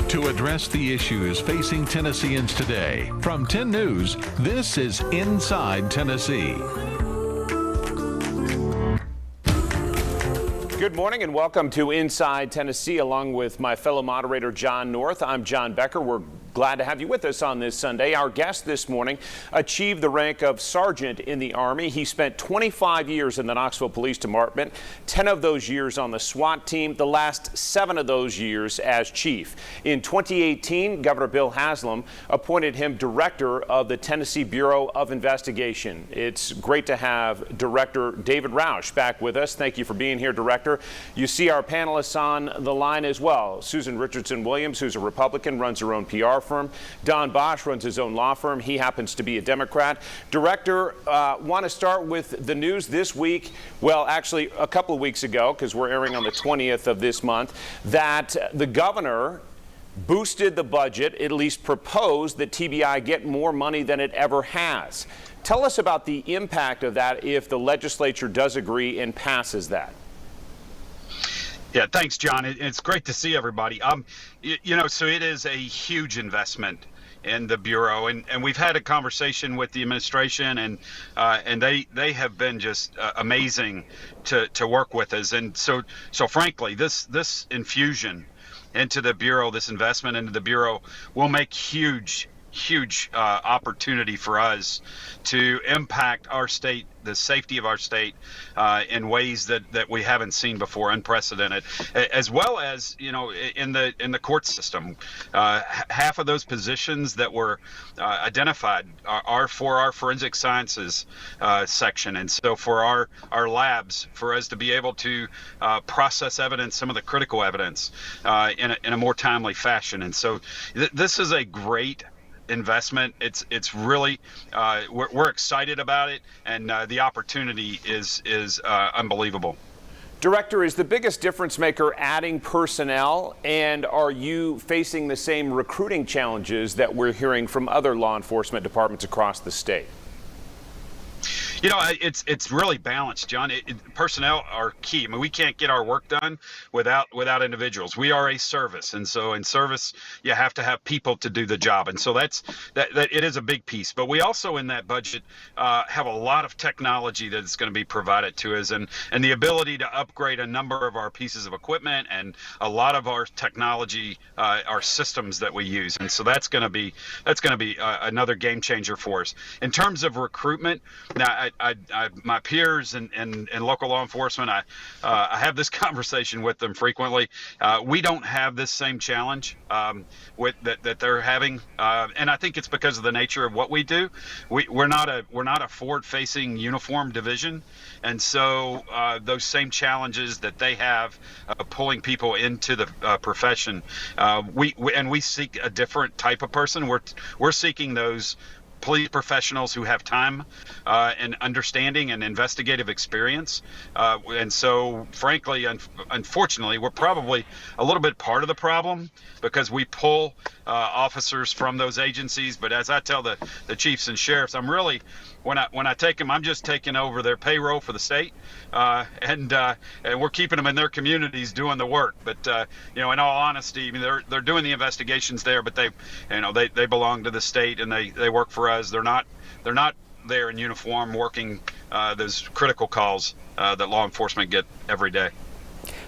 To address the issues facing Tennesseans today, from 10 News, this is Inside Tennessee. Good morning and welcome to Inside Tennessee, along with my fellow moderator John North. I'm John Becker. We're glad to have you with us on this Sunday. Our guest this morning achieved the rank of sergeant in the Army. He spent 25 years in the Knoxville Police Department, 10 of those years on the SWAT team, the last 7 of those years as chief. In 2018, Governor Bill Haslam appointed him director of the Tennessee Bureau of Investigation. It's great to have Director David Rausch back with us. Thank you for being here, Director. You see our panelists on the line as well. Susan Richardson Williams, who's a Republican, runs her own PR firm. Don Bosch runs his own law firm. He happens to be a Democrat. Director, want to start with the news this week, well, actually a couple of weeks ago, because we're airing on the 20th of this month, that the governor boosted the budget, at least proposed that TBI get more money than it ever has. Tell us about the impact of that if the legislature does agree and passes that. Yeah, thanks, John. It's great to see everybody. So it is a huge investment in the Bureau, and we've had a conversation with the administration, and they have been just amazing to work with us. And so frankly, this infusion into the Bureau, this investment into the Bureau, will make huge opportunity for us to impact our state, the safety of our state, in ways that we haven't seen before, unprecedented, as well as, in the court system. Half of those positions that were identified are for our forensic sciences section, and so for our labs, for us to be able to process evidence, some of the critical evidence, in a more timely fashion. And so this is a great investment. It's really we're excited about it, and the opportunity is unbelievable. Director, is the biggest difference maker adding personnel, and are you facing the same recruiting challenges that we're hearing from other law enforcement departments across the state? It's really balanced, John. Personnel are key. I mean, we can't get our work done without individuals. We are a service, and so in service, you have to have people to do the job, and so that it is a big piece. But we also, in that budget, have a lot of technology that is going to be provided to us, and the ability to upgrade a number of our pieces of equipment and a lot of our technology, our systems that we use, and so that's going to be another game changer for us in terms of recruitment. Now, my peers in local law enforcement, I have this conversation with them frequently. We don't have this same challenge that they're having, and I think it's because of the nature of what we do. We're not a forward-facing uniform division, and so those same challenges that they have pulling people into the profession, we seek a different type of person. We're seeking those police professionals who have time and understanding and investigative experience. And so, frankly, unfortunately, we're probably a little bit part of the problem because we pull officers from those agencies. But as I tell the chiefs and sheriffs, I'm really, when I take them, I'm just taking over their payroll for the state, and we're keeping them in their communities doing the work. But in all honesty, I mean, they're doing the investigations there, but they belong to the state and they work for us. They're not there in uniform working those critical calls that law enforcement get every day.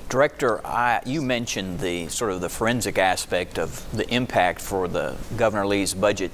Director, you mentioned the sort of the forensic aspect of the impact for the Governor Lee's budget,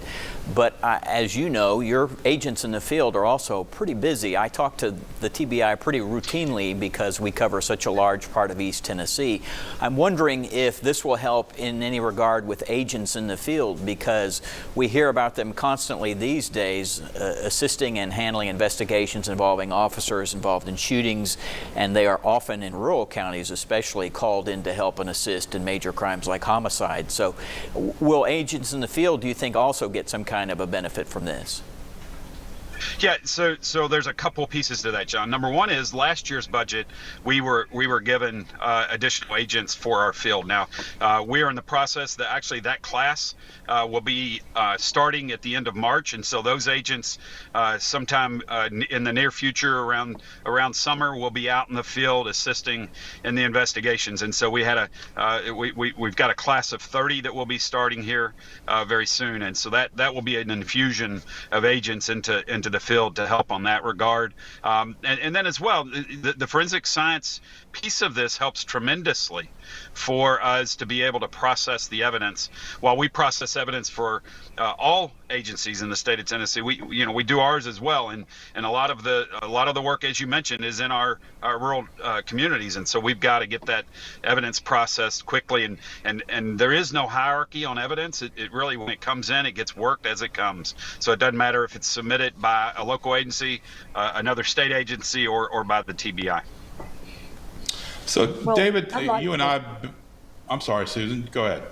but as you know, your agents in the field are also pretty busy. I talk to the TBI pretty routinely because we cover such a large part of East Tennessee. I'm wondering if this will help in any regard with agents in the field, because we hear about them constantly these days assisting and handling investigations involving officers involved in shootings, and they are often in rural counties especially called in to help and assist in major crimes like homicide. So will agents in the field, do you think, also get some kind of a benefit from this? Yeah, so there's a couple pieces to that, John. Number one is last year's budget, we were given additional agents for our field. Now we are in the process that actually that class will be starting at the end of March, and so those agents sometime in the near future, around summer, will be out in the field assisting in the investigations. And so we've got a class of 30 that will be starting here very soon, and so that will be an infusion of agents into the field to help on that regard. And then as well, the forensic science piece of this helps tremendously for us to be able to process the evidence. While we process evidence for all agencies in the state of Tennessee, we do ours as well, and a lot of the work, as you mentioned, is in our rural communities, and so we've got to get that evidence processed quickly, and there is no hierarchy on evidence. It really, when it comes in, it gets worked as it comes. So it doesn't matter if it's submitted by a local agency, another state agency, or by the TBI. So, well, David, you and I'm sorry, Susan, go ahead.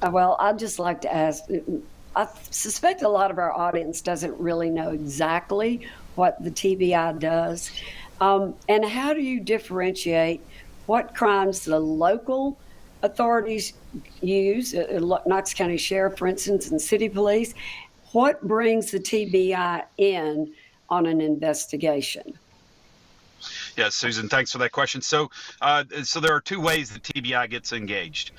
Well, I'd just like to ask, I suspect a lot of our audience doesn't really know exactly what the TBI does. And how do you differentiate what crimes the local authorities use, Knox County Sheriff, for instance, and city police? What brings the TBI in on an investigation? Yeah, Susan, thanks for that question. So there are two ways the TBI gets engaged.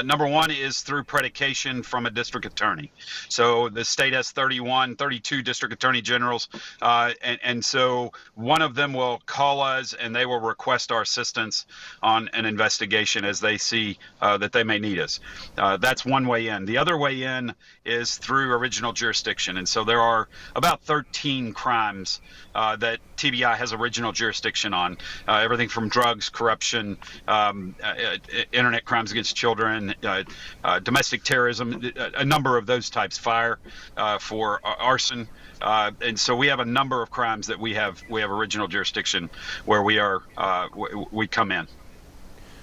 Number one is through predication from a district attorney. So the state has 32 district attorney generals, and so one of them will call us and they will request our assistance on an investigation as they see that they may need us. That's one way in. The other way in is through original jurisdiction, and so there are about 13 crimes that TBI has original jurisdiction on. Everything from drugs, corruption, internet crimes against children, domestic terrorism, a number of those types, fire, for arson. And so we have a number of crimes that we have original jurisdiction where we come in.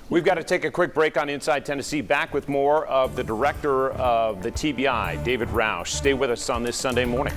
We've got to take a quick break on Inside Tennessee. Back with more of the director of the TBI, David Rausch. Stay with us on this Sunday morning.